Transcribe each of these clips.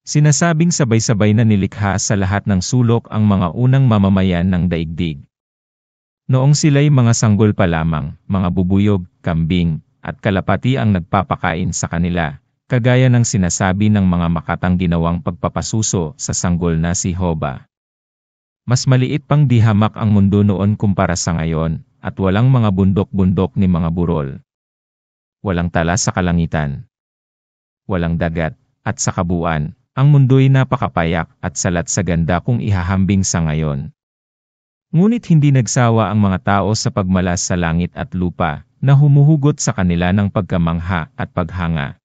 Sinasabing sabay-sabay na nilikha sa lahat ng sulok ang mga unang mamamayan ng daigdig. Noong sila'y mga sanggol pa lamang, mga bubuyog, kambing, at kalapati ang nagpapakain sa kanila, kagaya ng sinasabi ng mga makatang ginawang pagpapasuso sa sanggol na si Hoba. Mas maliit pang dihamak ang mundo noon kumpara sa ngayon, at walang mga bundok-bundok ni mga burol. Walang tala sa kalangitan. Walang dagat, at sa kabuuan, ang mundo'y napakapayak at salat sa ganda kung ihahambing sa ngayon. Ngunit hindi nagsawa ang mga tao sa pagmalas sa langit at lupa, na humuhugot sa kanila ng pagkamangha at paghanga.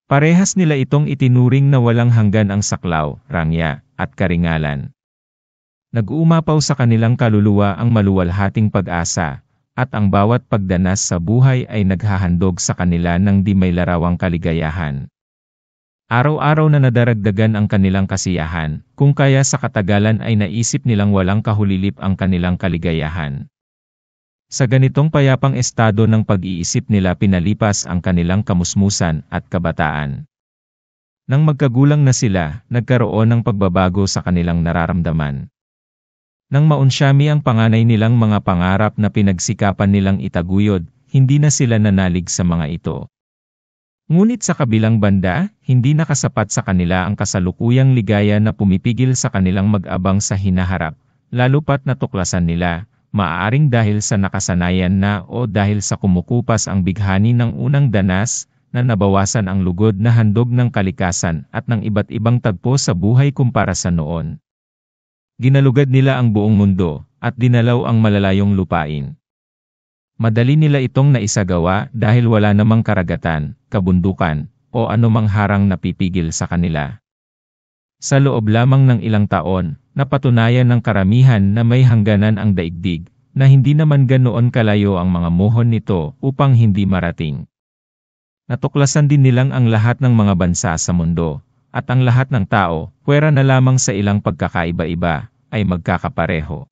Parehas nila itong itinuring na walang hanggan ang saklaw, rangya, at karingalan. Nag-uumapaw sa kanilang kaluluwa ang maluwalhating pag-asa, at ang bawat pagdanas sa buhay ay naghahandog sa kanila ng di may larawang kaligayahan. Araw-araw na nadaragdagan ang kanilang kasiyahan, kung kaya sa katagalan ay naisip nilang walang kahulilip ang kanilang kaligayahan. Sa ganitong payapang estado ng pag-iisip nila pinalipas ang kanilang kamusmusan at kabataan. Nang magkagulang na sila, nagkaroon ng pagbabago sa kanilang nararamdaman. Nang maunsyami ang panganay nilang mga pangarap na pinagsikapan nilang itaguyod, hindi na sila nanalig sa mga ito. Ngunit sa kabilang banda, hindi nakasapat sa kanila ang kasalukuyang ligaya na pumipigil sa kanilang mag-abang sa hinaharap, lalo pat natuklasan nila, maaaring dahil sa nakasanayan na o dahil sa kumukupas ang bighani ng unang danas, na nabawasan ang lugod na handog ng kalikasan at ng iba't ibang tagpo sa buhay kumpara sa noon. Ginalugad nila ang buong mundo, at dinalaw ang malalayong lupain. Madali nila itong naisagawa dahil wala namang karagatan, kabundukan, o anumang harang na pipigil sa kanila. Sa loob lamang ng ilang taon, napatunayan ng karamihan na may hangganan ang daigdig, na hindi naman ganoon kalayo ang mga mohon nito upang hindi marating. Natuklasan din nilang ang lahat ng mga bansa sa mundo, at ang lahat ng tao, pwera na lamang sa ilang pagkakaiba-iba, ay magkakapareho.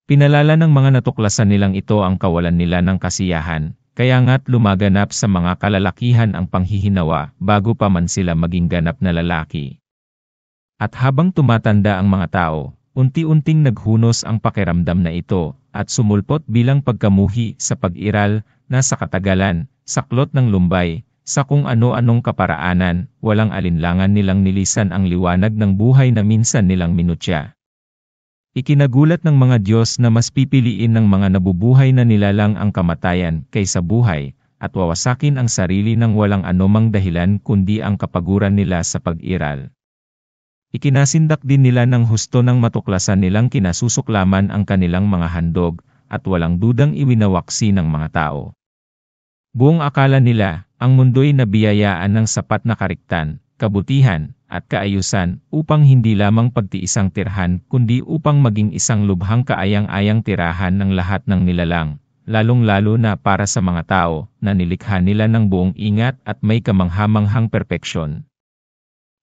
Pinalala ng mga natuklasan nilang ito ang kawalan nila ng kasiyahan, kaya nga't lumaganap sa mga kalalakihan ang panghihinawa bago pa man sila maging ganap na lalaki. At habang tumatanda ang mga tao, unti-unting naghunos ang pakiramdam na ito, at sumulpot bilang pagkamuhi sa pag-iral, na sa katagalan, saklot ng lumbay, sa kung ano-anong kaparaanan, walang alinlangan nilang nilisan ang liwanag ng buhay na minsan nilang minutya. Ikinagulat ng mga Diyos na mas pipiliin ng mga nabubuhay na nilalang ang kamatayan kaysa buhay, at wawasakin ang sarili ng walang anumang dahilan kundi ang kapaguran nila sa pag-iral. Ikinasindak din nila ng husto ng matuklasan nilang kinasusuklaman ang kanilang mga handog, at walang dudang iwinawaksi ng mga tao. Buong akala nila, ang mundo'y nabiyayaan ng sapat na kariktan, kabutihan, at kaayusan, upang hindi lamang pagtiisang tirhan kundi upang maging isang lubhang kaayang-ayang tirahan ng lahat ng nilalang, lalong-lalo na para sa mga tao, na nilikha nila ng buong ingat at may kamanghamanghang perpeksyon.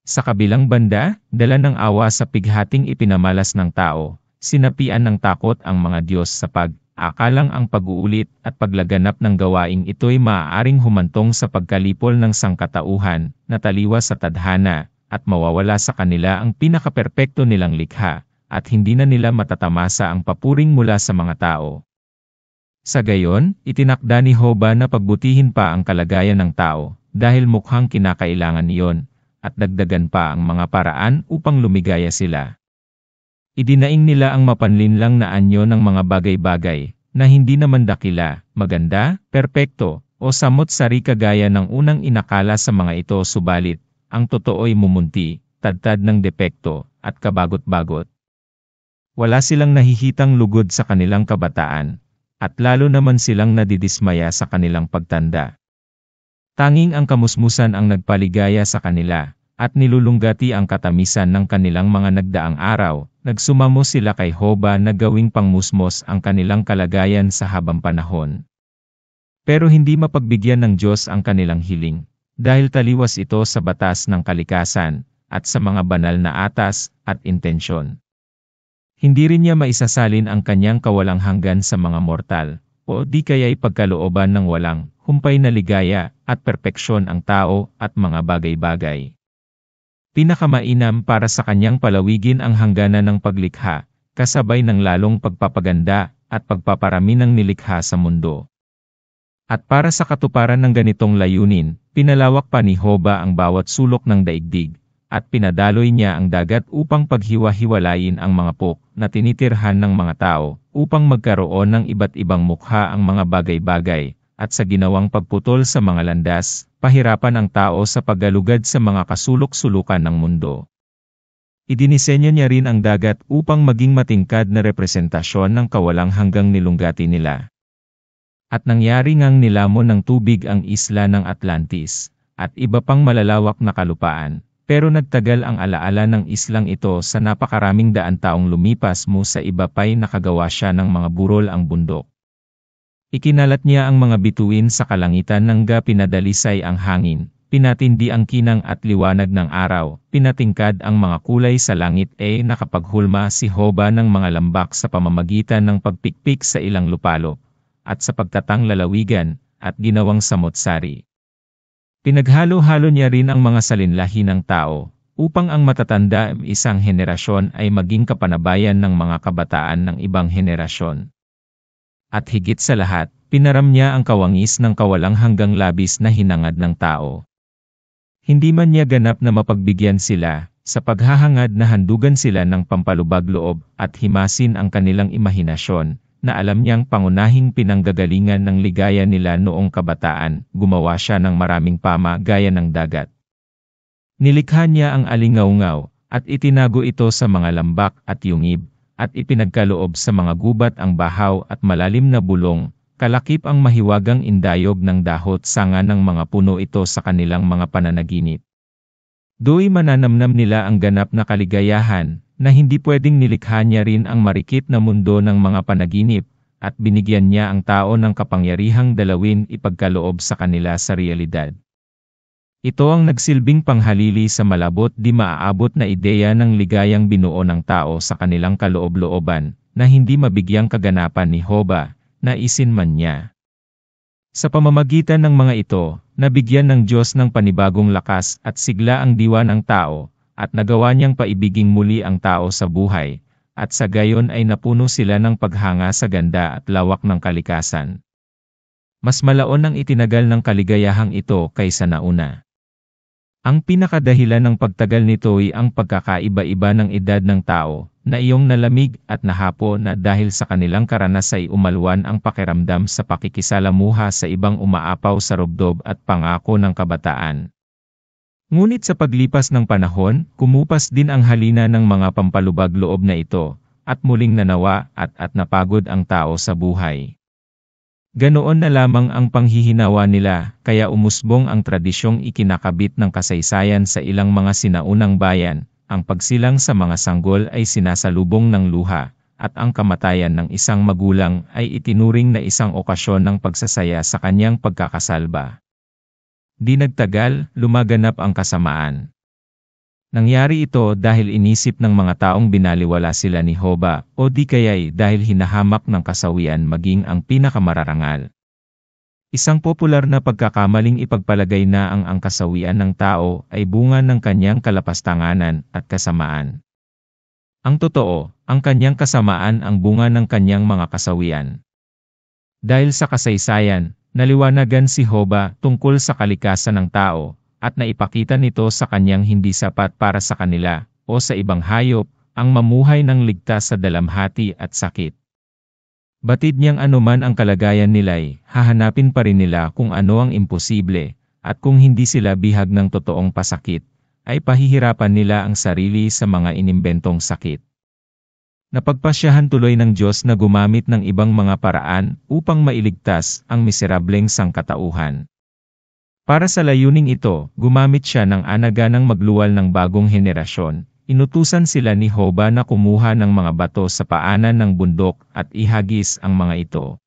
Sa kabilang banda, dala ng awa sa pighating ipinamalas ng tao, sinapian ng takot ang mga Diyos sa akalang ang pag-uulit at paglaganap ng gawaing ito'y maaaring humantong sa pagkalipol ng sangkatauhan, na taliwas sa tadhana, at mawawala sa kanila ang pinakaperpekto nilang likha, at hindi na nila matatamasa ang papuring mula sa mga tao. Sa gayon, itinakda ni Hoba na pagbutihin pa ang kalagayan ng tao, dahil mukhang kinakailangan iyon, at dagdagan pa ang mga paraan upang lumigaya sila. Idinaing nila ang mapanlinlang na anyo ng mga bagay-bagay, na hindi naman dakila, maganda, perpekto, o samot-sari kagaya ng unang inakala sa mga ito, subalit, ang totoo'y mumunti, tadtad ng depekto, at kabagot-bagot. Wala silang nahihitang lugod sa kanilang kabataan, at lalo naman silang nadidismaya sa kanilang pagtanda. Tanging ang kamusmusan ang nagpaligaya sa kanila, at nilulunggati ang katamisan ng kanilang mga nagdaang araw. Nagsumamo sila kay Hoba na gawing pangmusmos ang kanilang kalagayan sa habang panahon. Pero hindi mapagbigyan ng Diyos ang kanilang hiling, dahil taliwas ito sa batas ng kalikasan, at sa mga banal na atas at intensyon. Hindi rin niya maisasalin ang kanyang kawalang hanggan sa mga mortal, o di kaya'y pagkalooban ng walang humpay na ligaya at perpeksyon ang tao at mga bagay-bagay. Pinakamainam para sa kanyang palawigin ang hangganan ng paglikha, kasabay ng lalong pagpapaganda at pagpaparami ng nilikha sa mundo. At para sa katuparan ng ganitong layunin, pinalawak pa ni Hoba ang bawat sulok ng daigdig, at pinadaloy niya ang dagat upang paghiwa-hiwalayin ang mga pok na tinitirhan ng mga tao, upang magkaroon ng iba't ibang mukha ang mga bagay-bagay, at sa ginawang pagputol sa mga landas, pahirapan ang tao sa paggalugad sa mga kasulok-sulukan ng mundo. Idinisenyo niya rin ang dagat upang maging matingkad na representasyon ng kawalang hanggang nilunggati nila. At nangyari ngang nilamon ng tubig ang isla ng Atlantis, at iba pang malalawak na kalupaan, pero nagtagal ang alaala ng islang ito sa napakaraming daan taong lumipas mo sa iba pa'y nakagawa siya ng mga burol ang bundok. Ikinalat niya ang mga bituin sa kalangitan nangga pinadalisay ang hangin, pinatindi ang kinang at liwanag ng araw, pinatingkad ang mga kulay sa langit nakapaghulma si Hoba ng mga lambak sa pamamagitan ng pagpikpik sa ilang lupalop, at sa pagtatang lalawigan, at ginawang samot-sari. Pinaghalo-halo niya rin ang mga salinlahi ng tao, upang ang matatanda isang henerasyon ay maging kapanabayan ng mga kabataan ng ibang henerasyon. At higit sa lahat, pinaram niya ang kawangis ng kawalang hanggang labis na hinangad ng tao. Hindi man niya ganap na mapagbigyan sila, sa paghahangad na handugan sila ng pampalubag loob at himasin ang kanilang imahinasyon, na alam niyang pangunahing pinanggagalingan ng ligaya nila noong kabataan, gumawa siya ng maraming pama gaya ng dagat. Nilikha niya ang alingaungaw, at itinago ito sa mga lambak at yungib, at ipinagkaloob sa mga gubat ang bahaw at malalim na bulong, kalakip ang mahiwagang indayog ng dahot sanga ng mga puno ito sa kanilang mga pananaginip. Do'y mananamnam nila ang ganap na kaligayahan, na hindi pwedeng nilikha niya rin ang marikit na mundo ng mga panaginip, at binigyan niya ang tao ng kapangyarihang dalawin ipagkaloob sa kanila sa realidad. Ito ang nagsilbing panghalili sa malabot di maaabot na ideya ng ligayang binuo ng tao sa kanilang kaloob-looban, na hindi mabigyang kaganapan ni Hoba, na isinman niya. Sa pamamagitan ng mga ito, nabigyan ng Diyos ng panibagong lakas at sigla ang diwa ng tao, at nagawa niyang paibiging muli ang tao sa buhay, at sa gayon ay napuno sila ng paghanga sa ganda at lawak ng kalikasan. Mas malaon ang itinagal ng kaligayahang ito kaysa nauna. Ang pinakadahilan ng pagtagal nito ay ang pagkakaiba-iba ng edad ng tao, na iyong nalamig at nahapo na dahil sa kanilang karanas ay umalwan ang pakiramdam sa pakikisalamuha sa ibang umaapaw sa rubdob at pangako ng kabataan. Ngunit sa paglipas ng panahon, kumupas din ang halina ng mga pampalubag loob na ito, at muling nanawa at napagod ang tao sa buhay. Ganoon na lamang ang panghihinawa nila, kaya umusbong ang tradisyong ikinakabit ng kasaysayan sa ilang mga sinaunang bayan, ang pagsilang sa mga sanggol ay sinasalubong ng luha, at ang kamatayan ng isang magulang ay itinuring na isang okasyon ng pagsasaya sa kanyang pagkakasalba. Di nagtagal, lumaganap ang kasamaan. Nangyari ito dahil inisip ng mga taong binaliwala sila ni Hoba, o di kaya'y dahil hinahamak ng kasawian maging ang pinakamararangal. Isang popular na pagkakamaling ipagpalagay na ang kasawian ng tao ay bunga ng kanyang kalapastanganan at kasamaan. Ang totoo, ang kanyang kasamaan ang bunga ng kanyang mga kasawian. Dahil sa kasaysayan, naliwanagan si Hoba tungkol sa kalikasan ng tao, at naipakita nito sa kanyang hindi sapat para sa kanila, o sa ibang hayop, ang mamuhay ng ligtas sa dalamhati at sakit. Batid niyang anuman ang kalagayan nila'y, hahanapin pa rin nila kung ano ang imposible, at kung hindi sila bihag ng totoong pasakit, ay pahihirapan nila ang sarili sa mga inimbentong sakit. Napagpasyahan tuloy ng Diyos na gumamit ng ibang mga paraan upang mailigtas ang miserableng sangkatauhan. Para sa layuning ito, gumamit siya ng anaganang magluwal ng bagong henerasyon. Inutusan sila ni Hoba na kumuha ng mga bato sa paanan ng bundok at ihagis ang mga ito.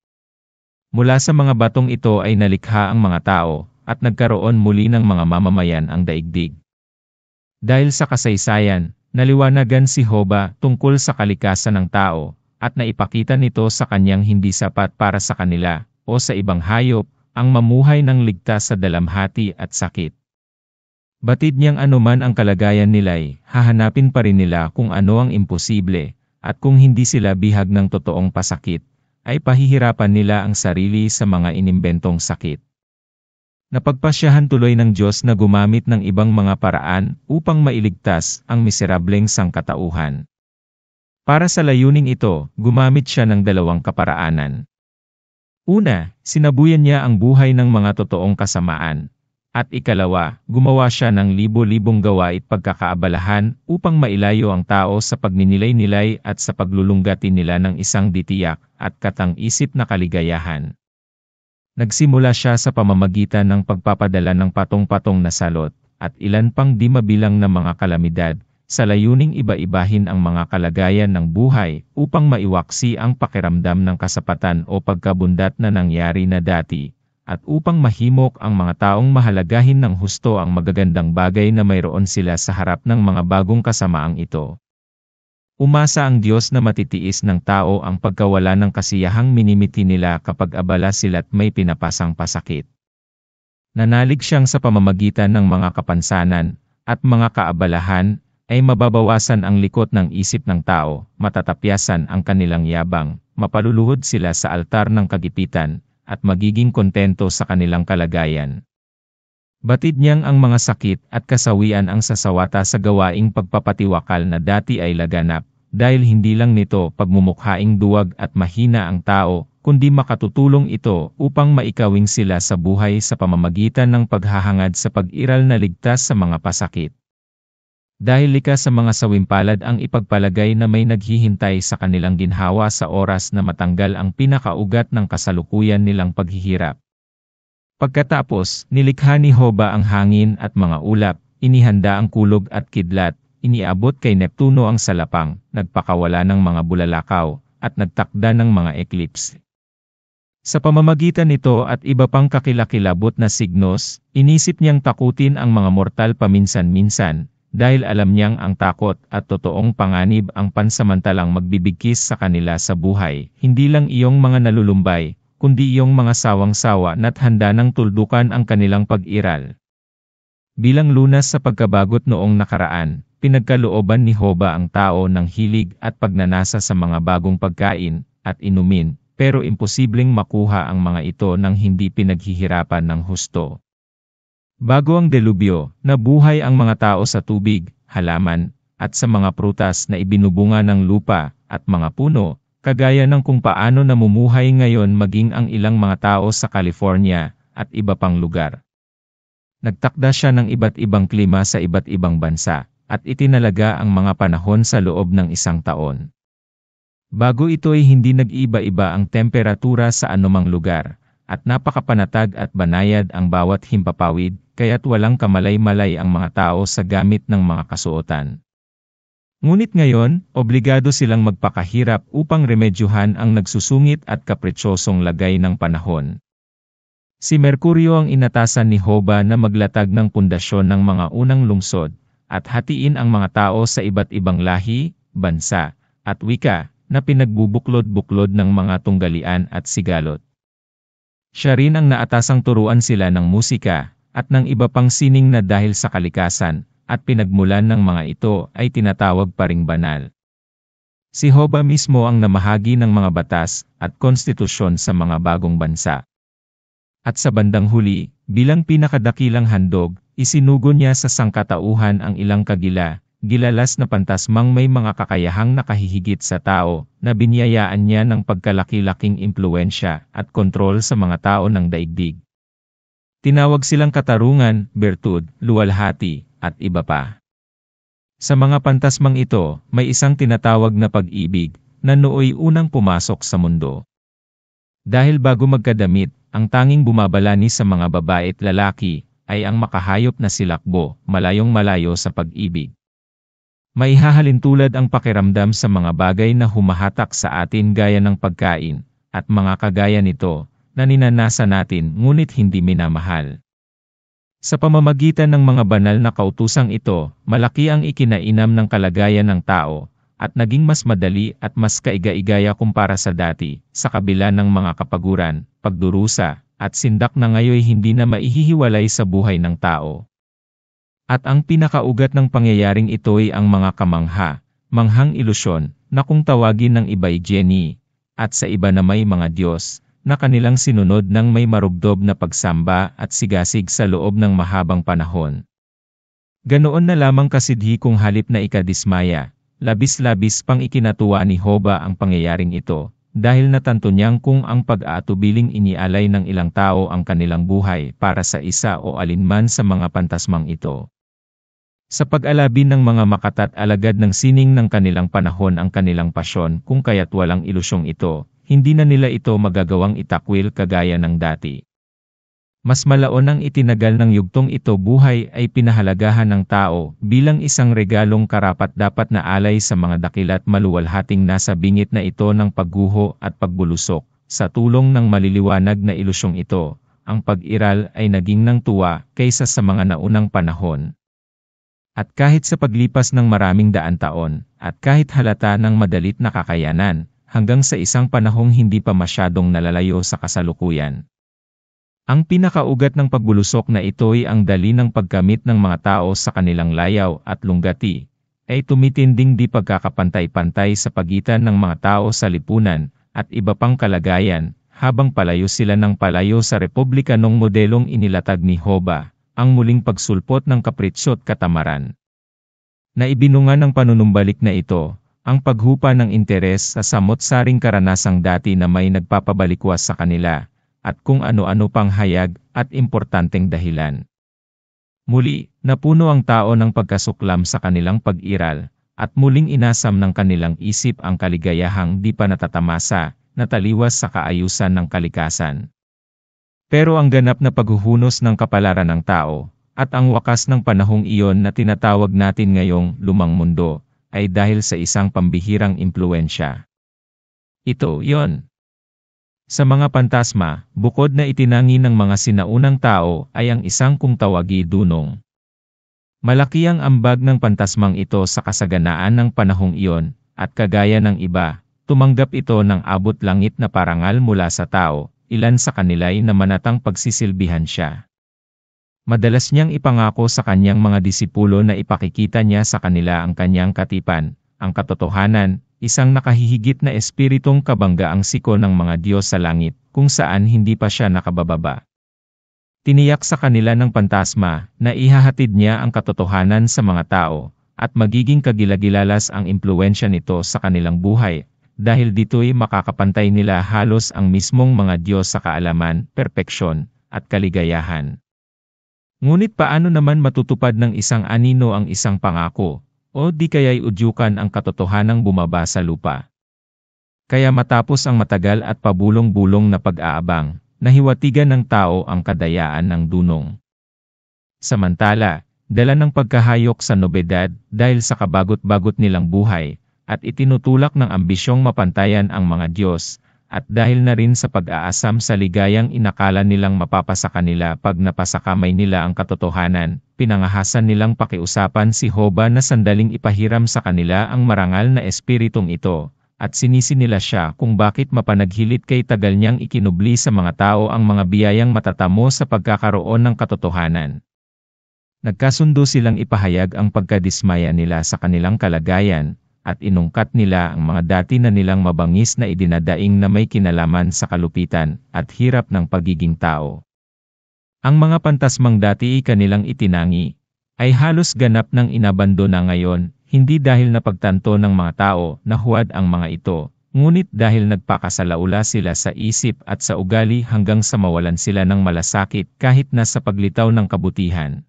Mula sa mga batong ito ay nalikha ang mga tao, at nagkaroon muli ng mga mamamayan ang daigdig. Dahil sa kasaysayan, naliwanagan si Hoba tungkol sa kalikasan ng tao, at naipakita nito sa kanyang hindi sapat para sa kanila, o sa ibang hayop, ang mamuhay ng ligtas sa dalamhati at sakit. Batid niyang anuman ang kalagayan nila'y, hahanapin pa rin nila kung ano ang imposible, at kung hindi sila bihag ng totoong pasakit, ay pahihirapan nila ang sarili sa mga inimbentong sakit. Napagpasyahan tuloy ng Diyos na gumamit ng ibang mga paraan upang mailigtas ang miserableng sangkatauhan. Para sa layuning ito, gumamit siya ng dalawang kaparaanan. Una, sinabuyan niya ang buhay ng mga totoong kasamaan. At ikalawa, gumawa siya ng libo-libong gawain pagkakaabalahan upang mailayo ang tao sa pagninilay-nilay at sa paglulunggati nila ng isang ditiyak at katang-isip na kaligayahan. Nagsimula siya sa pamamagitan ng pagpapadala ng patong-patong na salot at ilan pang di mabilang na mga kalamidad sa layuning iba-ibahin ang mga kalagayan ng buhay upang maiwaksi ang pakiramdam ng kasapatan o pagkabundat na nangyari na dati, at upang mahimok ang mga taong mahalagahin ng husto ang magagandang bagay na mayroon sila sa harap ng mga bagong kasamaang ito. Umasa ang Diyos na matitiis ng tao ang pagkawala ng kasiyahang minimiti nila kapag abala sila't may pinapasang pasakit. Nanalig siyang sa pamamagitan ng mga kapansanan at mga kaabalahan ay mababawasan ang likot ng isip ng tao, matatapyasan ang kanilang yabang, mapaluluhod sila sa altar ng kagipitan, at magiging kontento sa kanilang kalagayan. Batid niyang ang mga sakit at kasawian ang sasawata sa gawaing pagpapatiwakal na dati ay laganap, dahil hindi lang nito pagmumukhaing duwag at mahina ang tao, kundi makatutulong ito upang maikawing sila sa buhay sa pamamagitan ng paghahangad sa pag-iral na ligtas sa mga pasakit. Dahil likas sa mga sawimpalad ang ipagpalagay na may naghihintay sa kanilang ginhawa sa oras na matanggal ang pinakaugat ng kasalukuyan nilang paghihirap. Pagkatapos, nilikha ni Hoba ang hangin at mga ulap, inihanda ang kulog at kidlat, iniabot kay Neptuno ang salapang, nagpakawala ng mga bulalakaw, at nagtakda ng mga eclipse. Sa pamamagitan nito at iba pang kakilakilabot na signos, inisip niyang takutin ang mga mortal paminsan-minsan, dahil alam niyang ang takot at totoong panganib ang pansamantalang magbibigkis sa kanila sa buhay, hindi lang iyong mga nalulumbay, kundi iyong mga sawang-sawa na't handa ng tuldukan ang kanilang pag-iral. Bilang lunas sa pagkabagot noong nakaraan, pinagkalooban ni Hoba ang tao ng hilig at pagnanasa sa mga bagong pagkain at inumin, pero imposibleng makuha ang mga ito nang hindi pinaghihirapan ng husto. Bago ang delubyo, nabuhay ang mga tao sa tubig, halaman, at sa mga prutas na ibinubunga ng lupa, at mga puno, kagaya ng kung paano namumuhay ngayon maging ang ilang mga tao sa California, at iba pang lugar. Nagtakda siya ng iba't ibang klima sa iba't ibang bansa, at itinalaga ang mga panahon sa loob ng isang taon. Bago ito ay hindi nag-iba-iba ang temperatura sa anumang lugar, at napakapanatag at banayad ang bawat himpapawid, kaya't walang kamalay-malay ang mga tao sa gamit ng mga kasuotan. Ngunit ngayon, obligado silang magpakahirap upang remedyuhan ang nagsusungit at kapritsosong lagay ng panahon. Si Merkuryo ang inatasan ni Hoba na maglatag ng pundasyon ng mga unang lungsod, at hatiin ang mga tao sa iba't ibang lahi, bansa, at wika, na pinagbubuklod-buklod ng mga tunggalian at sigalot. Siya rin ang naatasang turuan sila ng musika, at ng iba pang sining na dahil sa kalikasan, at pinagmulan ng mga ito ay tinatawag pa ring banal. Si Hoba mismo ang namahagi ng mga batas at konstitusyon sa mga bagong bansa. At sa bandang huli, bilang pinakadakilang handog, isinugo niya sa sangkatauhan ang ilang gilalas na pantasmang may mga kakayahang nakahihigit sa tao, na binyayaan niya ng pagkalaki-laking impluensya at kontrol sa mga tao ng daigdig. Tinawag silang katarungan, bertud, luwalhati, at iba pa. Sa mga pantasmang ito, may isang tinatawag na pag-ibig, na nooy unang pumasok sa mundo. Dahil bago magkadamit, ang tanging bumabalani sa mga babae at lalaki, ay ang makahayop na silakbo, malayong-malayo sa pag-ibig. Maihahalintulad ang pakiramdam sa mga bagay na humahatak sa atin gaya ng pagkain, at mga kagaya nito, na ninanasa natin ngunit hindi minamahal. Sa pamamagitan ng mga banal na kautusang ito, malaki ang ikinainam ng kalagayan ng tao, at naging mas madali at mas kaiga-igaya kumpara sa dati, sa kabila ng mga kapaguran, pagdurusa, at sindak na ngayoy hindi na maihihiwalay sa buhay ng tao. At ang pinakaugat ng pangyayaring ito'y ang mga manghang ilusyon, na kung tawagin ng iba'y genie, at sa iba na may mga Diyos, na kanilang sinunod ng may marugdob na pagsamba at sigasig sa loob ng mahabang panahon. Ganoon na lamang kasidhi kung halip na ikadismaya, labis-labis pang ikinatuwa ni Hoba ang pangyayaring ito, dahil natanto niyang kung ang pag-aatubiling inialay ng ilang tao ang kanilang buhay para sa isa o alinman sa mga pantasmang ito. Sa pag-alabin ng mga makatat alagad ng sining ng kanilang panahon ang kanilang pasyon kung kaya't walang ilusyong ito, hindi na nila ito magagawang itakwil kagaya ng dati. Mas malaon ang itinagal ng yugtong ito buhay ay pinahalagahan ng tao bilang isang regalong karapat-dapat na alay sa mga dakila't maluwalhating nasa bingit na ito ng pagguho at pagbulusok. Sa tulong ng maliliwanag na ilusyong ito, ang pag-iral ay naging ng tuwa kaysa sa mga naunang panahon. At kahit sa paglipas ng maraming daan taon, at kahit halata ng madalit na kakayanan, hanggang sa isang panahong hindi pa masyadong nalalayo sa kasalukuyan. Ang pinakaugat ng pagbulusok na ito'y ang dali ng pagkamit ng mga tao sa kanilang layaw at lunggati, ay tumitinding di pagkakapantay-pantay sa pagitan ng mga tao sa lipunan, at iba pang kalagayan, habang palayo sila ng palayo sa republikanong modelong inilatag ni Hoba, ang muling pagsulpot ng kapritso't katamaran. Naibinunga ng panunumbalik na ito, ang paghupa ng interes sa samot-saring karanasang dati na may nagpapabalikwas sa kanila, at kung ano-ano pang hayag at importanteng dahilan. Muli, napuno ang tao ng pagkasuklam sa kanilang pag-iral, at muling inasam ng kanilang isip ang kaligayahang di pa natatamasa, na taliwas sa kaayusan ng kalikasan. Pero ang ganap na paghuhunos ng kapalaran ng tao, at ang wakas ng panahong iyon na tinatawag natin ngayong lumang mundo, ay dahil sa isang pambihirang impluensya. Ito, yon. Sa mga pantasma, bukod na itinangi ng mga sinaunang tao ay ang isang kung tawagi dunong. Malaki ang ambag ng pantasmang ito sa kasaganaan ng panahong iyon, at kagaya ng iba, tumanggap ito ng abot langit na parangal mula sa tao, ilan sa kanila'y namanatang pagsisilbihan siya. Madalas niyang ipangako sa kanyang mga disipulo na ipakikita niya sa kanila ang kanyang katipan, ang katotohanan, isang nakahihigit na espiritong kabangga ang siko ng mga Diyos sa langit, kung saan hindi pa siya nakabababa. Tiniyak sa kanila ng pantasma na ihahatid niya ang katotohanan sa mga tao, at magiging kagilagilalas ang impluensya nito sa kanilang buhay, dahil dito'y makakapantay nila halos ang mismong mga Diyos sa kaalaman, perpeksyon, at kaligayahan. Ngunit paano naman matutupad ng isang anino ang isang pangako, o di kaya'y udyukan ang katotohanang bumaba sa lupa? Kaya matapos ang matagal at pabulong-bulong na pag-aabang, nahiwatigan ng tao ang kadayaan ng dunong. Samantala, dala ng pagkahayok sa nobedad dahil sa kabagot-bagot nilang buhay, at itinutulak ng ambisyong mapantayan ang mga Diyos, at dahil na rin sa pag-aasam sa ligayang inakala nilang mapapasa kanila pag napasakamay nila ang katotohanan, pinangahasan nilang pakiusapan si Hoba na sandaling ipahiram sa kanila ang marangal na espiritong ito, at sinisi nila siya kung bakit mapanaghilit kay tagal niyang ikinubli sa mga tao ang mga biyayang matatamo sa pagkakaroon ng katotohanan. Nagkasundo silang ipahayag ang pagkadismaya nila sa kanilang kalagayan, at inungkat nila ang mga dati na nilang mabangis na idinadaing na may kinalaman sa kalupitan at hirap ng pagiging tao. Ang mga pantasmang dati kanilang itinangi, ay halos ganap ng inabandona ngayon, hindi dahil napagtanto ng mga tao na huwad ang mga ito, ngunit dahil nagpakasalaula sila sa isip at sa ugali hanggang sa mawalan sila ng malasakit kahit nasa paglitaw ng kabutihan.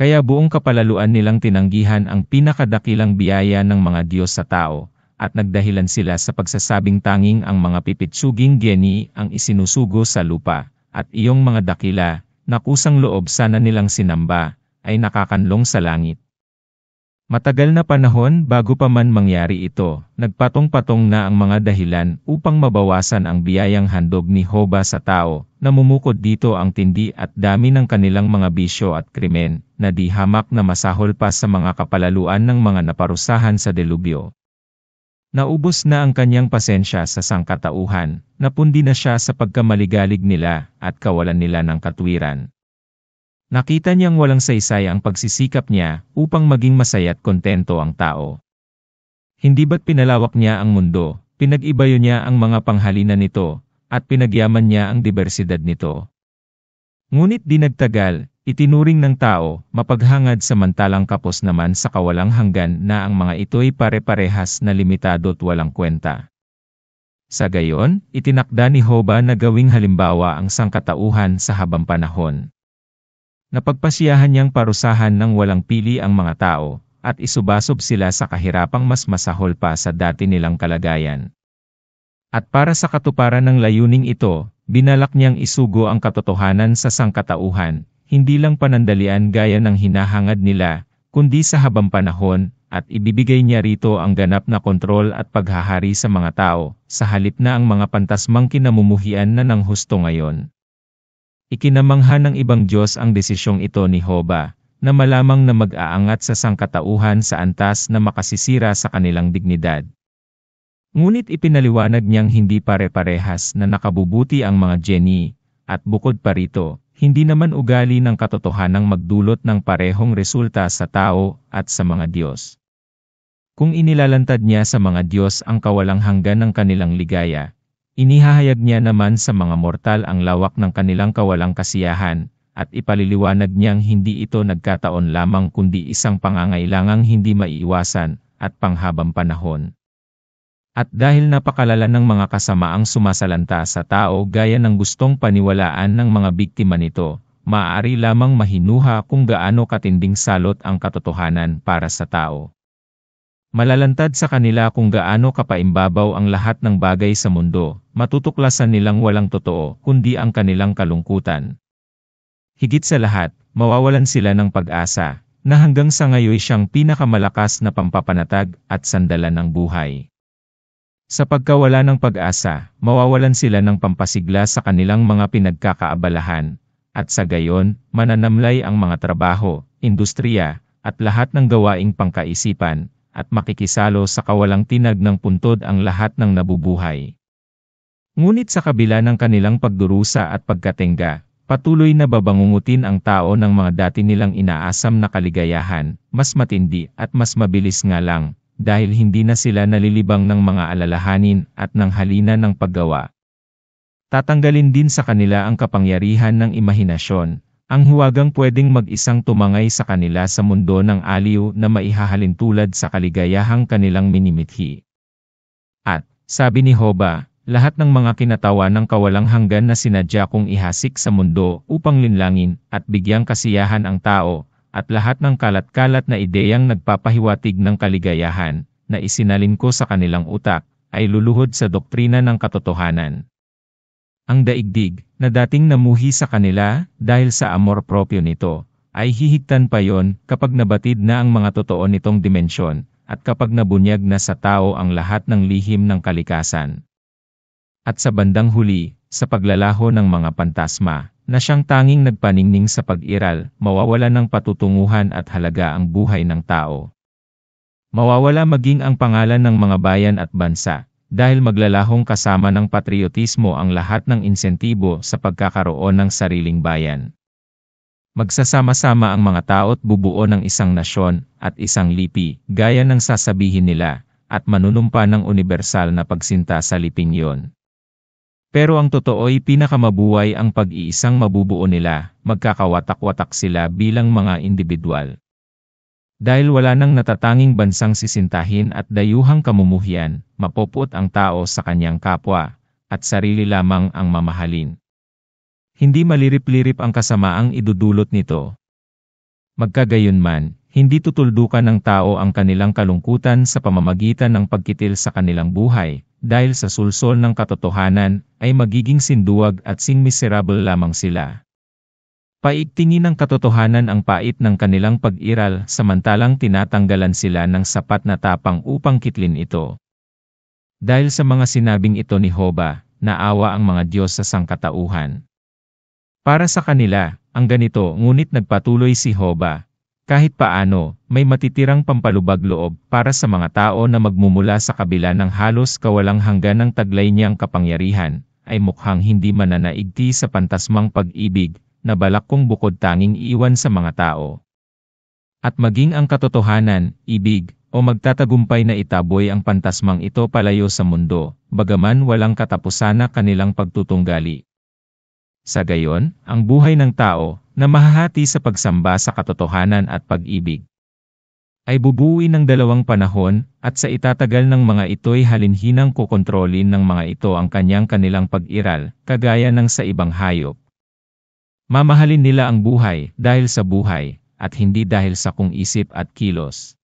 Kaya buong kapalaluan nilang tinanggihan ang pinakadakilang biyaya ng mga Diyos sa tao, at nagdahilan sila sa pagsasabing tanging ang mga pipitsuging geni ang isinusugo sa lupa, at iyong mga dakila, na kusang loob sana nilang sinamba, ay nakakanlong sa langit. Matagal na panahon bago pa man mangyari ito, nagpatong-patong na ang mga dahilan upang mabawasan ang biyayang handog ni Hoba sa tao, namumukod dito ang tindi at dami ng kanilang mga bisyo at krimen, na di hamak na masahol pa sa mga kapalaluan ng mga naparusahan sa delubyo. Naubos na ang kanyang pasensya sa sangkatauhan, napundi na siya sa pagkamaligalig nila at kawalan nila ng katwiran. Nakita niyang walang saysay ang pagsisikap niya upang maging masaya at kontento ang tao. Hindi ba't pinalawak niya ang mundo, pinag-ibayo niya ang mga panghalinan nito, at pinagyaman niya ang diversidad nito. Ngunit di nagtagal, itinuring ng tao, mapaghangad samantalang kapos naman sa kawalang hanggan na ang mga ito'y pare-parehas na limitado at walang kwenta. Sa gayon, itinakda ni Hoba na gawing halimbawa ang sangkatauhan sa habang panahon. Napagpasiyahan niyang parusahan ng walang pili ang mga tao, at isubasob sila sa kahirapang mas masahol pa sa dati nilang kalagayan. At para sa katuparan ng layuning ito, binalak niyang isugo ang katotohanan sa sangkatauhan, hindi lang panandalian gaya ng hinahangad nila, kundi sa habang panahon, at ibibigay niya rito ang ganap na kontrol at paghahari sa mga tao, sa halip na ang mga pantasmang kinamumuhian na ng husto ngayon. Ikinamangha ng ibang Diyos ang desisyong ito ni Hoba, na malamang na mag-aangat sa sangkatauhan sa antas na makasisira sa kanilang dignidad. Ngunit ipinaliwanag niyang hindi pare-parehas na nakabubuti ang mga geni, at bukod pa rito, hindi naman ugali ng katotohanang magdulot ng parehong resulta sa tao at sa mga Diyos. Kung inilalantad niya sa mga Diyos ang kawalang hanggan ng kanilang ligaya, inihahayag niya naman sa mga mortal ang lawak ng kanilang kawalang kasiyahan, at ipaliliwanag niyang hindi ito nagkataon lamang kundi isang pangangailangang hindi maiiwasan, at panghabang panahon. At dahil napakalala ng mga kasamaang sumasalanta sa tao gaya ng gustong paniwalaan ng mga biktima nito, maaari lamang mahinuha kung gaano katinding salot ang katotohanan para sa tao. Malalantad sa kanila kung gaano kapaimbabaw ang lahat ng bagay sa mundo, matutuklasan nilang walang totoo kundi ang kanilang kalungkutan. Higit sa lahat, mawawalan sila ng pag-asa, na hanggang sa ngayon siyang pinakamalakas na pampapanatag at sandalan ng buhay. Sa pagkawala ng pag-asa, mawawalan sila ng pampasigla sa kanilang mga pinagkakaabalahan, at sa gayon, mananamlay ang mga trabaho, industriya, at lahat ng gawaing pangkaisipan, at makikisalo sa kawalang tinag ng puntod ang lahat ng nabubuhay. Ngunit sa kabila ng kanilang pagdurusa at pagkatenga, patuloy na babangungutin ang tao ng mga dati nilang inaasam na kaligayahan, mas matindi at mas mabilis nga lang, dahil hindi na sila nalilibang ng mga alalahanin at ng halina ng paggawa. Tatanggalin din sa kanila ang kapangyarihan ng imahinasyon, ang huwagang pwedeng mag-isang tumangay sa kanila sa mundo ng aliw na maihahalin tulad sa kaligayahang kanilang minimithi. At, sabi ni Hoba, lahat ng mga kinatawa ng kawalang hanggan na sinadya kong ihasik sa mundo upang linlangin at bigyang kasiyahan ang tao, at lahat ng kalat-kalat na ideyang nagpapahiwatig ng kaligayahan, na isinalin ko sa kanilang utak, ay luluhod sa doktrina ng katotohanan. Ang daigdig, na dating namuhi sa kanila, dahil sa amor propyo nito, ay hihigtan pa yon kapag nabatid na ang mga totoo nitong dimensyon, at kapag nabunyag na sa tao ang lahat ng lihim ng kalikasan. At sa bandang huli, sa paglalaho ng mga pantasma, na siyang tanging nagpaningning sa pag-iral, mawawala ng patutunguhan at halaga ang buhay ng tao. Mawawala maging ang pangalan ng mga bayan at bansa, dahil maglalahong kasama ng patriotismo ang lahat ng insentibo sa pagkakaroon ng sariling bayan. Magsasama-sama ang mga tao't bubuo ng isang nasyon at isang lipi, gaya ng sasabihin nila, at manunumpa ng universal na pagsinta sa liping yon. Pero ang totoo'y pinakamabuhay ang pag-iisang mabubuo nila, magkakawatak-watak sila bilang mga individual. Dahil wala nang natatanging bansang sisintahin at dayuhang kamumuhian, mapuput ang tao sa kanyang kapwa, at sarili lamang ang mamahalin. Hindi malirip-lirip ang kasamaang idudulot nito. Magkagayunman, hindi tutuldukan ng tao ang kanilang kalungkutan sa pamamagitan ng pagkitil sa kanilang buhay, dahil sa sulsol ng katotohanan, ay magiging sinduwag at sing-miserable lamang sila. Paigtingin ng katotohanan ang pait ng kanilang pag-iral samantalang tinatanggalan sila ng sapat na tapang upang kitlin ito. Dahil sa mga sinabing ito ni Hoba, naawa ang mga Diyos sa sangkatauhan. Para sa kanila, ang ganito ngunit nagpatuloy si Hoba, kahit paano, may matitirang pampalubag loob para sa mga tao na magmumula sa kabila ng halos kawalang hanggan ng taglay niyang kapangyarihan, ay mukhang hindi mananaigti sa pantasmang pag-ibig, na balak kong bukod tanging iiwan sa mga tao. At maging ang katotohanan, ibig, o magtatagumpay na itaboy ang pantasmang ito palayo sa mundo, bagaman walang katapusan na kanilang pagtutunggali. Sa gayon, ang buhay ng tao, na mahahati sa pagsamba sa katotohanan at pag-ibig, ay bubuuin ng dalawang panahon, at sa itatagal ng mga ito'y halinhinang kukontrolin ng mga ito ang kanilang pag-iral, kagaya ng sa ibang hayop. Mamahalin nila ang buhay, dahil sa buhay, at hindi dahil sa kung isip at kilos.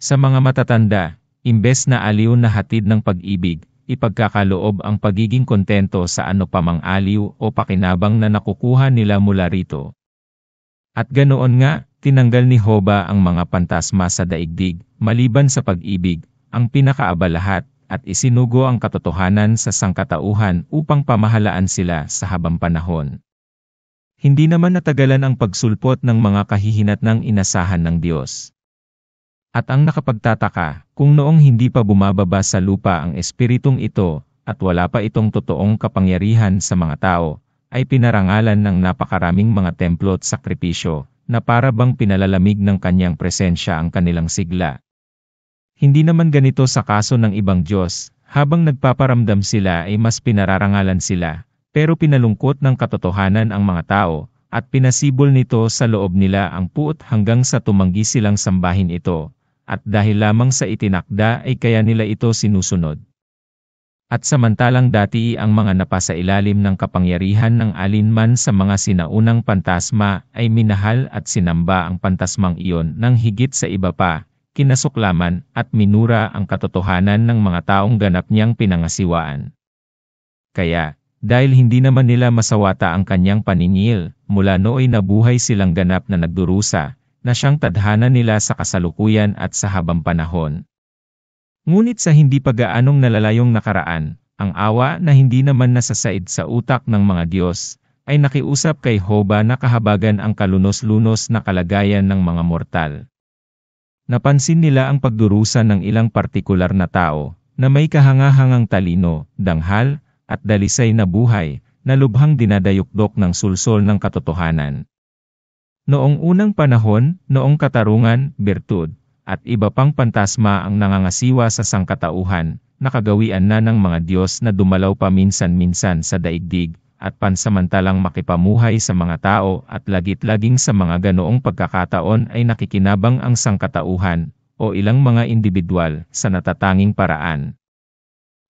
Sa mga matatanda, imbes na aliw na hatid ng pag-ibig, ipagkakaloob ang pagiging kontento sa ano pa mang aliw o pakinabang na nakukuha nila mula rito. At ganoon nga, tinanggal ni Hoba ang mga pantasma sa daigdig, maliban sa pag-ibig, ang pinakaabalahat, at isinugo ang katotohanan sa sangkatauhan upang pamahalaan sila sa habang panahon. Hindi naman natagalan ang pagsulpot ng mga kahihinatnang inasahan ng Diyos. At ang nakapagtataka, kung noong hindi pa bumababa sa lupa ang espiritong ito, at wala pa itong totoong kapangyarihan sa mga tao, ay pinarangalan ng napakaraming mga templo at sakripisyo, na para bang pinalalamig ng kanyang presensya ang kanilang sigla. Hindi naman ganito sa kaso ng ibang Diyos, habang nagpaparamdam sila ay mas pinararangalan sila, pero pinalungkot ng katotohanan ang mga tao, at pinasibol nito sa loob nila ang puot hanggang sa tumanggi silang sambahin ito, at dahil lamang sa itinakda ay kaya nila ito sinusunod. At samantalang dati ang mga napasailalim ng kapangyarihan ng alinman sa mga sinaunang pantasma ay minahal at sinamba ang pantasmang iyon ng higit sa iba pa, kinasuklaman at minura ang katotohanan ng mga taong ganap niyang pinangasiwaan. Kaya, dahil hindi naman nila masawata ang kanyang paniningil, mula nooy nabuhay silang ganap na nagdurusa, na siyang tadhana nila sa kasalukuyan at sa habang panahon. Ngunit sa hindi pag-aanong nalalayong nakaraan, ang awa na hindi naman nasasaid sa utak ng mga Diyos, ay nakiusap kay Hoba na kahabagan ang kalunos-lunos na kalagayan ng mga mortal. Napansin nila ang pagdurusa ng ilang partikular na tao, na may kahangahangang talino, danghal, at dalisay na buhay, na lubhang dinadayukdok ng sulsol ng katotohanan. Noong unang panahon, noong katarungan, birtud, at iba pang pantasma ang nangangasiwa sa sangkatauhan, nakagawian na ng mga Diyos na dumalaw paminsan-minsan sa daigdig, at pansamantalang makipamuhay sa mga tao at lagit-laging sa mga ganoong pagkakataon ay nakikinabang ang sangkatauhan, o ilang mga individual, sa natatanging paraan.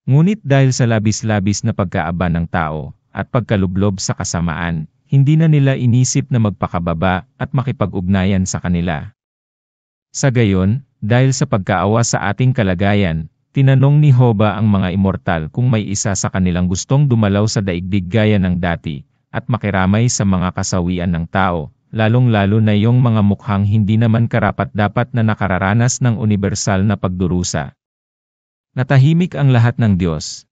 Ngunit dahil sa labis-labis na pagkaaba ng tao, at pagkalublob sa kasamaan, hindi na nila inisip na magpakababa at makipag-ugnayan sa kanila. Sa gayon, dahil sa pagkaawa sa ating kalagayan, tinanong ni Hoba ang mga immortal kung may isa sa kanilang gustong dumalaw sa daigdig gaya ng dati, at makiramay sa mga kasawian ng tao, lalong-lalo na yung mga mukhang hindi naman karapat-dapat na nakararanas ng universal na pagdurusa. Natahimik ang lahat ng Diyos.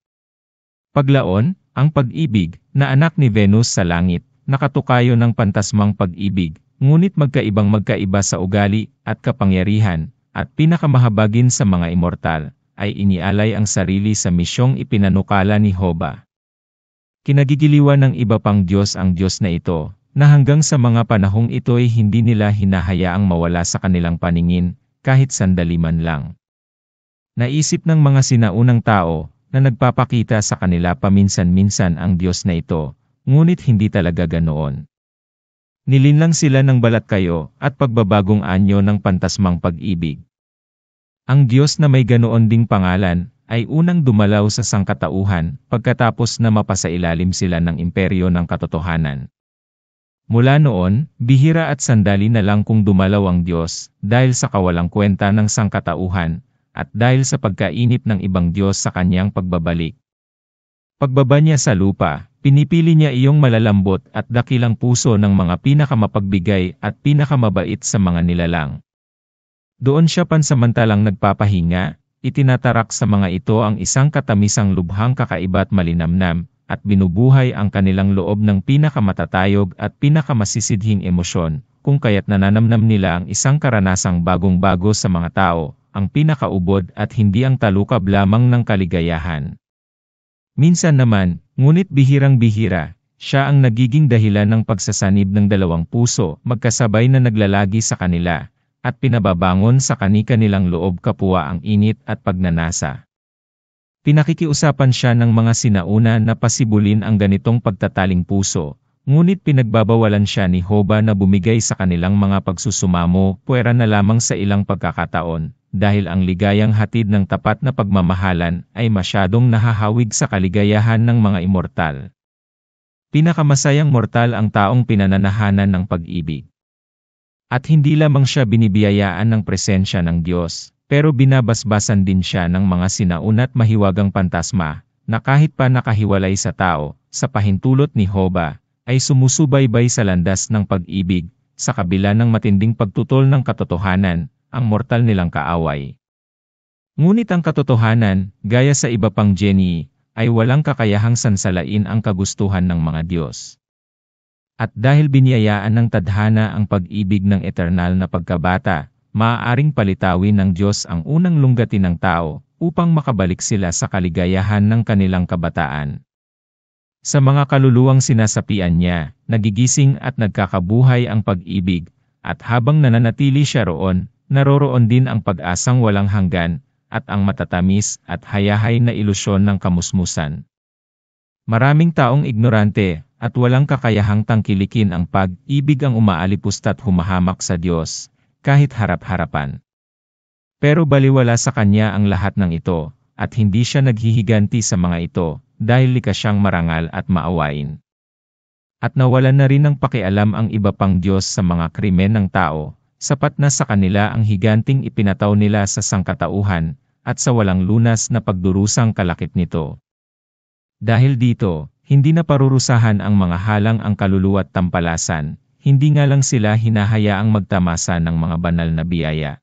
Paglaon, ang pag-ibig, na anak ni Venus sa langit, nakatukayo ng pantasmang pag-ibig, ngunit magkaiba sa ugali at kapangyarihan, at pinakamahabagin sa mga immortal, ay inialay ang sarili sa misyong ipinanukala ni Hoba. Kinagigiliwan ng iba pang Diyos ang Diyos na ito, na hanggang sa mga panahong ito'y hindi nila hinahayaang mawala sa kanilang paningin, kahit sandali man lang. Naisip ng mga sinaunang tao, na nagpapakita sa kanila paminsan-minsan ang Diyos na ito, ngunit hindi talaga ganoon. Nilinlang sila ng balat kayo at pagbabagong anyo ng pantasmang pag-ibig. Ang Diyos na may ganoon ding pangalan, ay unang dumalaw sa sangkatauhan, pagkatapos na mapasailalim sila ng imperyo ng katotohanan. Mula noon, bihira at sandali na lang kung dumalaw ang Diyos, dahil sa kawalang kwenta ng sangkatauhan, at dahil sa pagkainip ng ibang Diyos sa kanyang pagbabalik. Pagbaba niya sa lupa, pinipili niya iyong malalambot at dakilang puso ng mga pinakamapagbigay at pinakamabait sa mga nilalang. Doon siya pansamantalang nagpapahinga, itinatarak sa mga ito ang isang katamisang lubhang kakaiba at malinamnam, at binubuhay ang kanilang loob ng pinakamatatayog at pinakamasisidhing emosyon, kung kaya't nananamnam nila ang isang karanasang bagong-bago sa mga tao, ang pinakaubod at hindi ang talukab lamang ng kaligayahan. Minsan naman, ngunit bihirang-bihira, Siya ang nagiging dahilan ng pagsasanib ng dalawang puso, magkasabay na naglalagi sa kanila, at pinababangon sa kani-kanilang loob kapwa ang init at pagnanasa. Pinakikiusapan siya ng mga sinauna na pasibulin ang ganitong pagtataling puso, ngunit pinagbabawalan siya ni Hoba na bumigay sa kanilang mga pagsusumamo, puwera na lamang sa ilang pagkakataon, dahil ang ligayang hatid ng tapat na pagmamahalan ay masyadong nahahawig sa kaligayahan ng mga immortal. Pinakamasayang mortal ang taong pinananahanan ng pag-ibig. At hindi lamang siya binibiyayaan ng presensya ng Diyos, pero binabasbasan din siya ng mga sinauna't mahiwagang pantasma, na kahit pa nakahiwalay sa tao, sa pahintulot ni Hoba, ay sumusubaybay sa landas ng pag-ibig, sa kabila ng matinding pagtutol ng katotohanan, ang mortal nilang kaaway. Ngunit ang katotohanan, gaya sa iba pang genie, ay walang kakayahang sansalain ang kagustuhan ng mga Diyos. At dahil biniyayaan ng tadhana ang pag-ibig ng eternal na pagkabata, maaaring palitawin ng Diyos ang unang lunggatin ng tao, upang makabalik sila sa kaligayahan ng kanilang kabataan. Sa mga kaluluwang sinasapian niya, nagigising at nagkakabuhay ang pag-ibig, at habang nananatili siya roon, naroroon din ang pag-asang walang hanggan, at ang matatamis at hayahay na ilusyon ng kamusmusan. Maraming taong ignorante, at walang kakayahang tangkilikin ang pag-ibig ang umaalipusta't humahamak sa Diyos, kahit harap-harapan. Pero baliwala sa kanya ang lahat ng ito, at hindi siya naghihiganti sa mga ito, dahil likas siyang marangal at maawain. At nawalan na rin ng pakialam ang iba pang Diyos sa mga krimen ng tao, sapat na sa kanila ang higanting ipinataw nila sa sangkatauhan, at sa walang lunas na pagdurusang kalakip nito. Dahil dito, hindi na parurusahan ang mga halang ang kaluluwa't tampalasan, hindi nga lang sila hinahayaang magtamasa ng mga banal na biyaya.